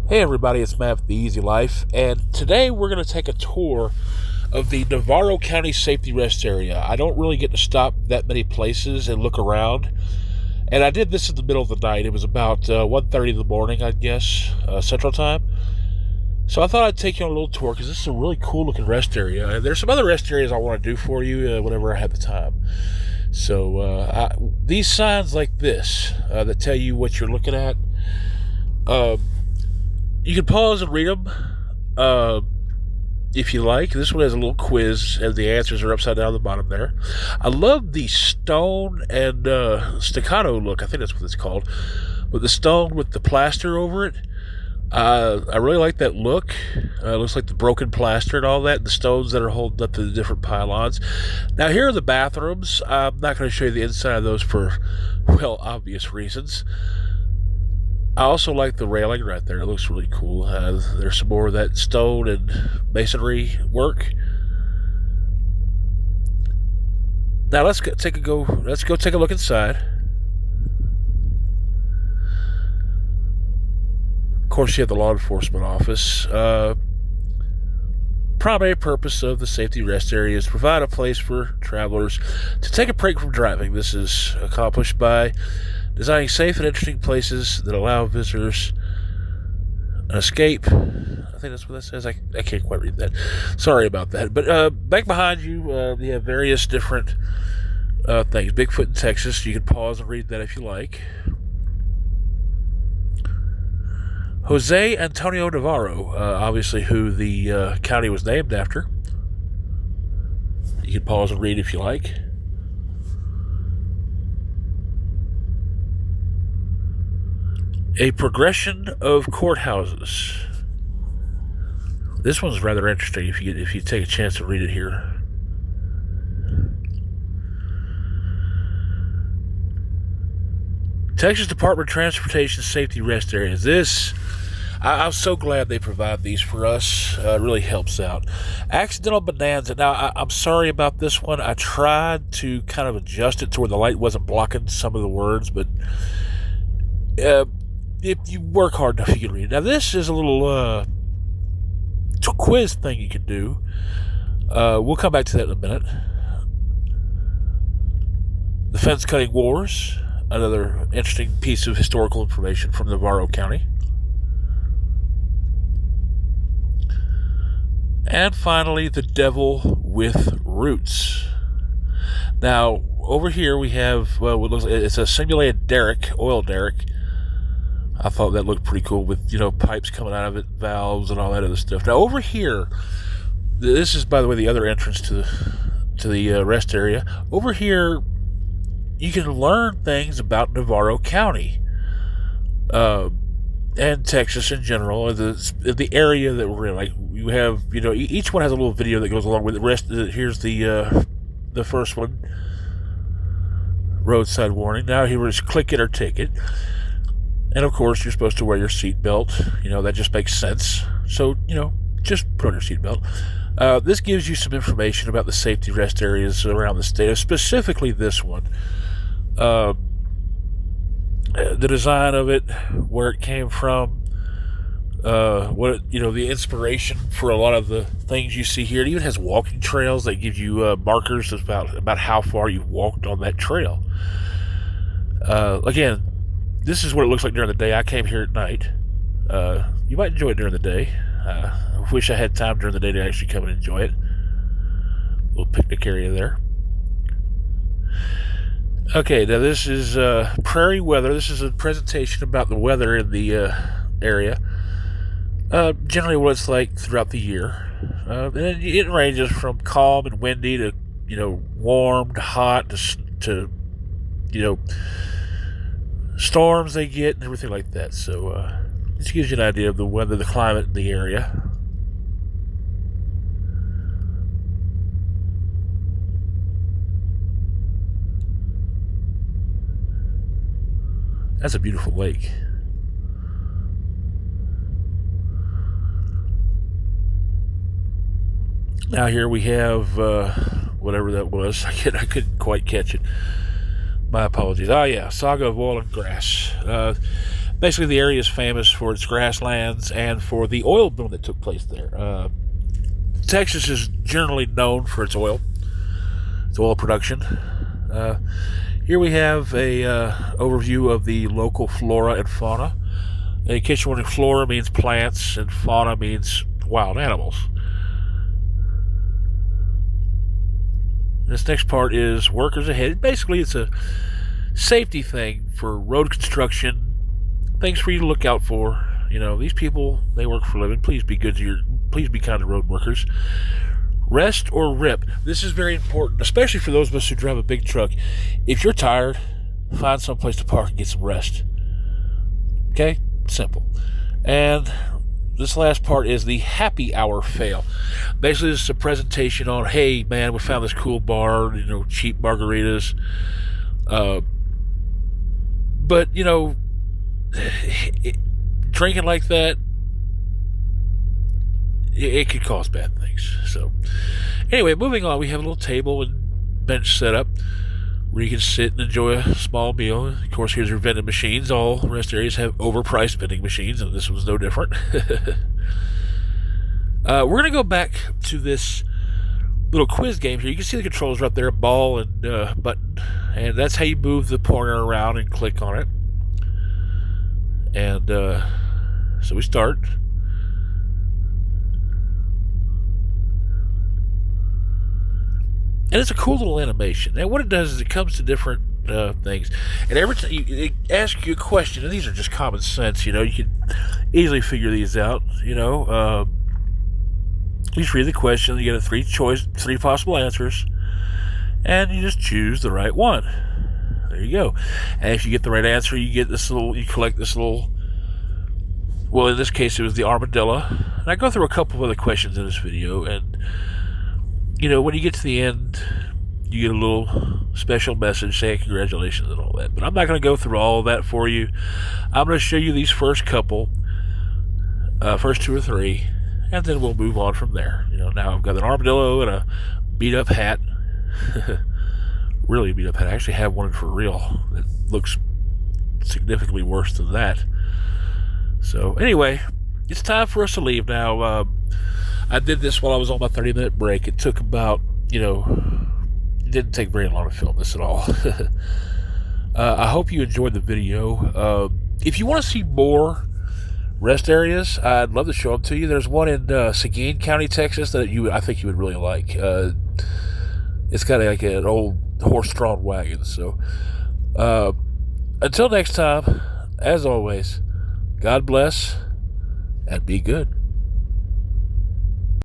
Hey everybody, it's Matt with the Easy Life, and today we're going to take a tour of the Navarro County Safety Rest Area. I don't really get to stop that many places and look around, and I did this in the middle of the night. It was about 1:30 in the morning, I guess, Central Time. So I thought I'd take you on a little tour because this is a really cool looking rest area. And there's some other rest areas I want to do for you whenever I have the time. So these signs like this that tell you what you're looking at, uh, you can pause and read them if you like. This one has a little quiz, and the answers are upside down at the bottom there. I love the stone and staccato look. I think that's what it's called. But the stone with the plaster over it, I really like that look. It looks like the broken plaster and all that, and the stones that are holding up to the different pylons. Now, here are the bathrooms. I'm not going to show you the inside of those for, well, obvious reasons. I also like the railing right there. It looks really cool. There's some more of that stone and masonry work. Now let's go take a look inside. Of course, you have the law enforcement office. Primary purpose of the safety rest area is to provide a place for travelers to take a break from driving. This is accomplished by designing safe and interesting places that allow visitors an escape. I think that's what that says. I can't quite read that. Sorry about that. But back behind you, you have various different things. Bigfoot in Texas. You can pause and read that if you like. Jose Antonio Navarro, obviously who the county was named after. You can pause and read if you like. A progression of courthouses. This one's rather interesting if you take a chance to read it here. Texas Department of Transportation Safety Rest Areas. I'm so glad they provide these for us. It really helps out. Accidental Bonanza. Now, I'm sorry about this one. I tried to kind of adjust it to where the light wasn't blocking some of the words, but if you work hard enough, you can read it. Now, this is a little quiz thing you can do. We'll come back to that in a minute. The Fence Cutting Wars, another interesting piece of historical information from Navarro County. And finally, The Devil with Roots. Now, over here we have, it's a simulated derrick, oil derrick. I thought that looked pretty cool with, pipes coming out of it, valves, and all that other stuff. Now, over here, this is, by the way, the other entrance to the rest area. Over here, you can learn things about Navarro County and Texas in general, the area that we're in. Like, you have, each one has a little video that goes along with the rest. Here's the first one, roadside warning. Now, here is click it or ticket. And of course, you're supposed to wear your seatbelt. That just makes sense. So, just put on your seatbelt. This gives you some information about the safety rest areas around the state, specifically this one. The design of it, where it came from, the inspiration for a lot of the things you see here. It even has walking trails that give you markers about how far you've walked on that trail. Again, this is what it looks like during the day. I came here at night. You might enjoy it during the day. I wish I had time during the day to actually come and enjoy it. Little picnic area there. Okay, now this is prairie weather. This is a presentation about the weather in the area. Generally what it's like throughout the year. And it ranges from calm and windy to, warm to hot to storms they get and everything like that. So this gives you an idea of the weather, the climate in the area. That's a beautiful lake. Now here we have whatever that was. I couldn't quite catch it. My apologies. Oh yeah, Saga of Oil and Grass. Basically, the area is famous for its grasslands and for the oil boom that took place there. Texas is generally known for its oil production. Here we have a overview of the local flora and fauna. In case you're wondering, flora means plants and fauna means wild animals. This next part is workers ahead. Basically, it's a safety thing for road construction, things for you to look out for. You know, these people, they work for a living. Please be kind to road workers. Rest or rip. This is very important, especially for those of us who drive a big truck. If you're tired, find some place to park and get some rest. Okay? Simple. And this last part is the happy hour fail. Basically, this is a presentation on, hey, man, we found this cool bar, cheap margaritas. But, drinking like that, it could cause bad things. So, anyway, moving on, we have a little table and bench set up where you can sit and enjoy a small meal. Of course, here's your vending machines. All rest areas have overpriced vending machines, and this one's no different. We're going to go back to this little quiz game here. You can see the controls right there, ball and button, and that's how you move the pointer around and click on it. And so we start. And it's a cool little animation. And what it does is it comes to different things. And every time it asks you a question, and these are just common sense, you can easily figure these out, You just read the question, you get three possible answers, and you just choose the right one. There you go. And if you get the right answer, you collect this little, well, in this case, it was the armadillo. And I go through a couple of other questions in this video, and when you get to the end, you get a little special message saying congratulations and all that. But I'm not going to go through all of that for you. I'm going to show you these first two or three, and then we'll move on from there. Now I've got an armadillo and a beat-up hat. Really beat-up hat. I actually have one for real that looks significantly worse than that. So anyway, it's time for us to leave now. I did this while I was on my 30-minute break. It took about, it didn't take very long to film this at all. I hope you enjoyed the video. If you want to see more rest areas, I'd love to show them to you. There's one in Seguin County, Texas that I think you would really like. It's got like an old horse-drawn wagon. So until next time, as always, God bless and be good.